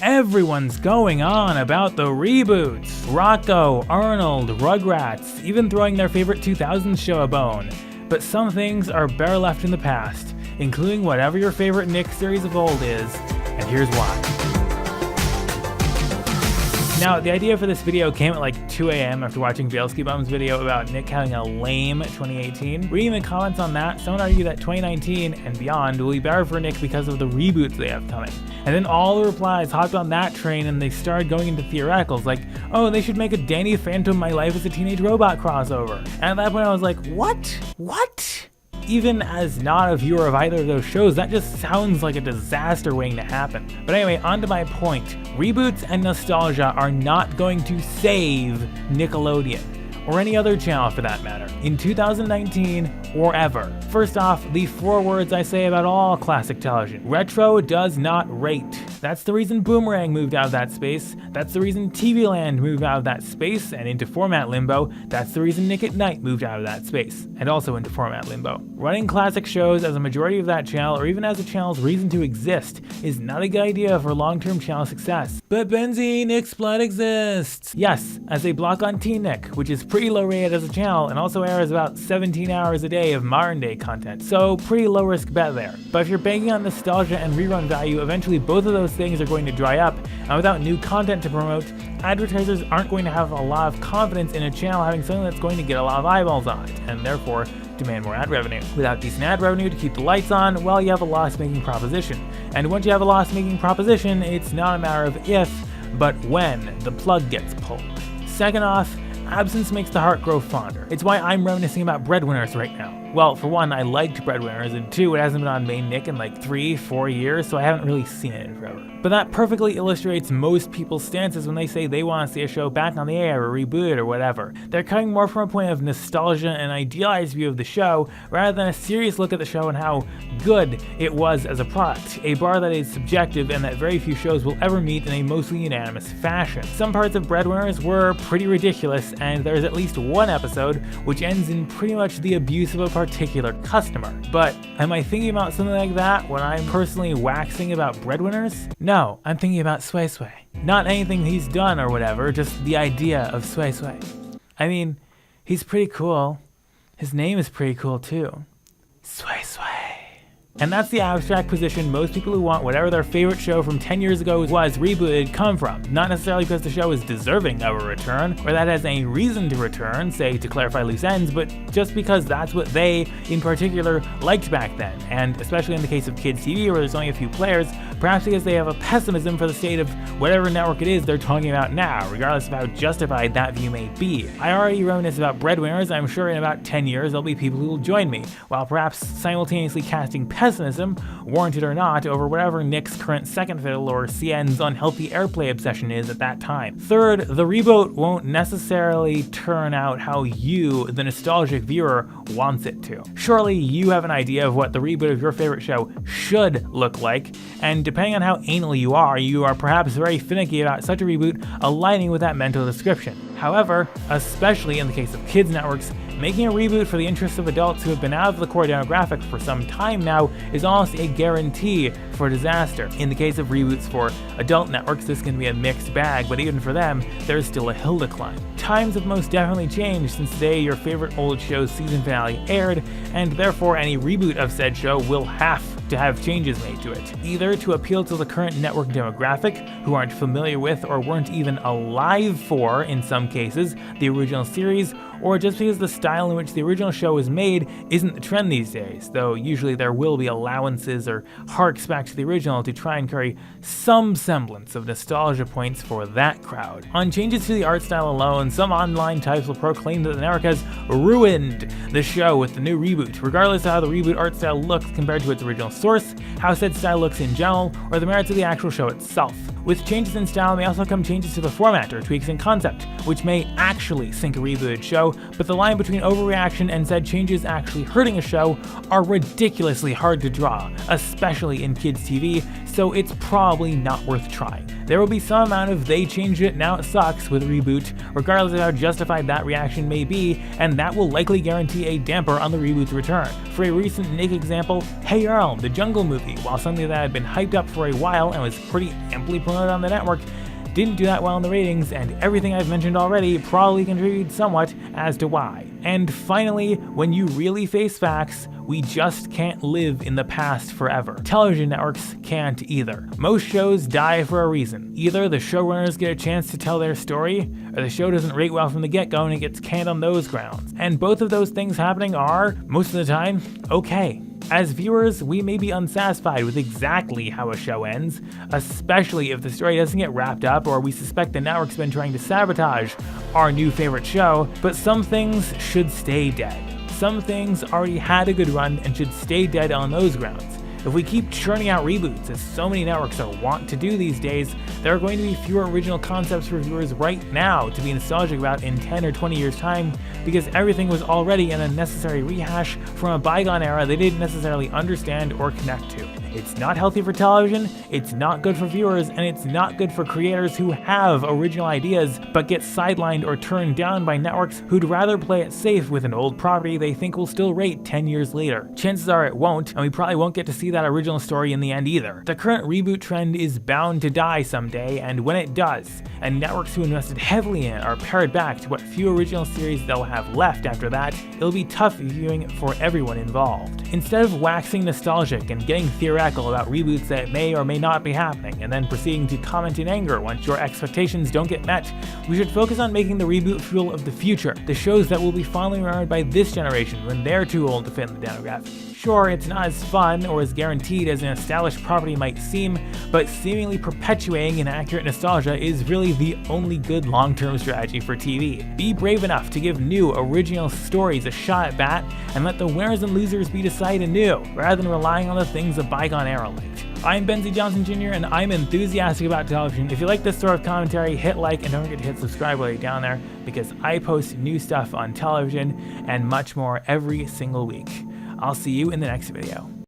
everyone's going on about the reboots. Rocco, Arnold, Rugrats, even throwing their favorite 2000s show a bone. But some things are better left in the past, including whatever your favorite Nick series of old is, and here's why. Now, the idea for this video came at like 2 a.m. after watching Bielski Bum's video about Nick having a lame 2018. Reading the comments on that, someone argued that 2019 and beyond will be better for Nick because of the reboots they have coming. And then all the replies hopped on that train and they started going into theoreticals like, oh, they should make a Danny Phantom My Life as a Teenage Robot crossover. And at that point I was like, what? Even as not a viewer of either of those shows, that just sounds like a disaster waiting to happen. But anyway, on to my point. Reboots and nostalgia are not going to save Nickelodeon, or any other channel for that matter, in 2019 or ever. First off, the 4 words I say about all classic television. Retro does not rate. That's the reason Boomerang moved out of that space. That's the reason TV Land moved out of that space and into format limbo. That's the reason Nick at Night moved out of that space and also into format limbo. Running classic shows as a majority of that channel, or even as a channel's reason to exist, is not a good idea for long-term channel success. But Benzie, Nick's Blood exists. Yes, as a block on Teen Nick, which is pretty low rated as a channel and also airs about 17 hours a day of modern day content, so pretty low risk bet there. But if you're banking on nostalgia and rerun value, eventually both of those things are going to dry up, and without new content to promote, advertisers aren't going to have a lot of confidence in a channel having something that's going to get a lot of eyeballs on it, and therefore demand more ad revenue. Without decent ad revenue to keep the lights on, well, you have a loss-making proposition. And once you have a loss-making proposition, it's not a matter of if, but when the plug gets pulled. Second off, absence makes the heart grow fonder. It's why I'm reminiscing about Breadwinners right now. Well, for one, I liked Breadwinners, and 2, it hasn't been on main Nick in like 3-4 years, so I haven't really seen it in forever. But that perfectly illustrates most people's stances when they say they want to see a show back on the air or reboot or whatever. They're coming more from a point of nostalgia and idealized view of the show, rather than a serious look at the show and how good it was as a product, a bar that is subjective and that very few shows will ever meet in a mostly unanimous fashion. Some parts of Breadwinners were pretty ridiculous, and there's at least one episode which ends in pretty much the abuse of a particular customer. But am I thinking about something like that when I'm personally waxing about Breadwinners? No, I'm thinking about Sway Sway. Not anything he's done or whatever, just the idea of Sway Sway. I mean, he's pretty cool. His name is pretty cool too. Sway Sway. And that's the abstract position most people who want whatever their favorite show from 10 years ago was rebooted come from. Not necessarily because the show is deserving of a return, or that has any reason to return, say to clarify loose ends, but just because that's what they, in particular, liked back then. And especially in the case of kids TV where there's only a few players, perhaps because they have a pessimism for the state of whatever network it is they're talking about now, regardless of how justified that view may be. I already reminisce about Breadwinners. I'm sure in about 10 years there'll be people who will join me, while perhaps simultaneously casting pessimism, warranted or not, over whatever Nick's current second fiddle or CN's unhealthy airplay obsession is at that time. Third, the reboot won't necessarily turn out how you, the nostalgic viewer, wants it to. Surely you have an idea of what the reboot of your favorite show should look like, and depending on how anal you are perhaps very finicky about such a reboot aligning with that mental description. However, especially in the case of kids networks, making a reboot for the interests of adults who have been out of the core demographic for some time now is almost a guarantee for disaster. In the case of reboots for adult networks, this can be a mixed bag, but even for them, there's still a hill to climb. Times have most definitely changed since the day your favorite old show's season finale aired, and therefore any reboot of said show will have to have changes made to it, either to appeal to the current network demographic, who aren't familiar with or weren't even alive for, in some cases, the original series, or just because the style in which the original show was made isn't the trend these days, though usually there will be allowances or harks back to the original to try and carry some semblance of nostalgia points for that crowd. On changes to the art style alone, some online types will proclaim that the network has ruined the show with the new reboot, regardless of how the reboot art style looks compared to its original source, how said style looks in general, or the merits of the actual show itself. With changes in style may also come changes to the format or tweaks in concept, which may actually sink a rebooted show, show, but the line between overreaction and said changes actually hurting a show are ridiculously hard to draw, especially in kids TV, so it's probably not worth trying. There will be some amount of "they changed it, now it sucks" with Reboot, regardless of how justified that reaction may be, and that will likely guarantee a damper on the reboot's return. For a recent Nick example, Hey Arnold, the Jungle movie, while something that had been hyped up for a while and was pretty amply promoted on the network, didn't do that well in the ratings, and everything I've mentioned already probably contributed somewhat as to why. And finally, when you really face facts, we just can't live in the past forever. Television networks can't either. Most shows die for a reason. Either the showrunners get a chance to tell their story, or the show doesn't rate well from the get-go and it gets canned on those grounds. And both of those things happening are, most of the time, okay. As viewers, we may be unsatisfied with exactly how a show ends, especially if the story doesn't get wrapped up or we suspect the network's been trying to sabotage our new favorite show, but some things should stay dead. Some things already had a good run and should stay dead on those grounds. If we keep churning out reboots, as so many networks are wont to do these days, there are going to be fewer original concepts for viewers right now to be nostalgic about in 10 or 20 years' time, because everything was already an unnecessary rehash from a bygone era they didn't necessarily understand or connect to. It's not healthy for television, it's not good for viewers, and it's not good for creators who have original ideas but get sidelined or turned down by networks who'd rather play it safe with an old property they think will still rate 10 years later. Chances are it won't, and we probably won't get to see that original story in the end either. The current reboot trend is bound to die someday, and when it does, and networks who invested heavily in it are pared back to what few original series they'll have left after that, it'll be tough viewing for everyone involved. Instead of waxing nostalgic and getting theoretical about reboots that may or may not be happening, and then proceeding to comment in anger once your expectations don't get met, we should focus on making the reboot fuel of the future, the shows that will be fondly remembered by this generation when they're too old to fit in the demographic. Sure, it's not as fun or as guaranteed as an established property might seem, but seemingly perpetuating inaccurate nostalgia is really the only good long-term strategy for TV. Be brave enough to give new, original stories a shot at bat, and let the winners and losers be decided anew, rather than relying on the things a bygone era liked. I'm Benzie Johnson Jr., and I'm enthusiastic about television. If you like this sort of commentary, hit like and don't forget to hit subscribe while you're down there, because I post new stuff on television and much more every single week. I'll see you in the next video.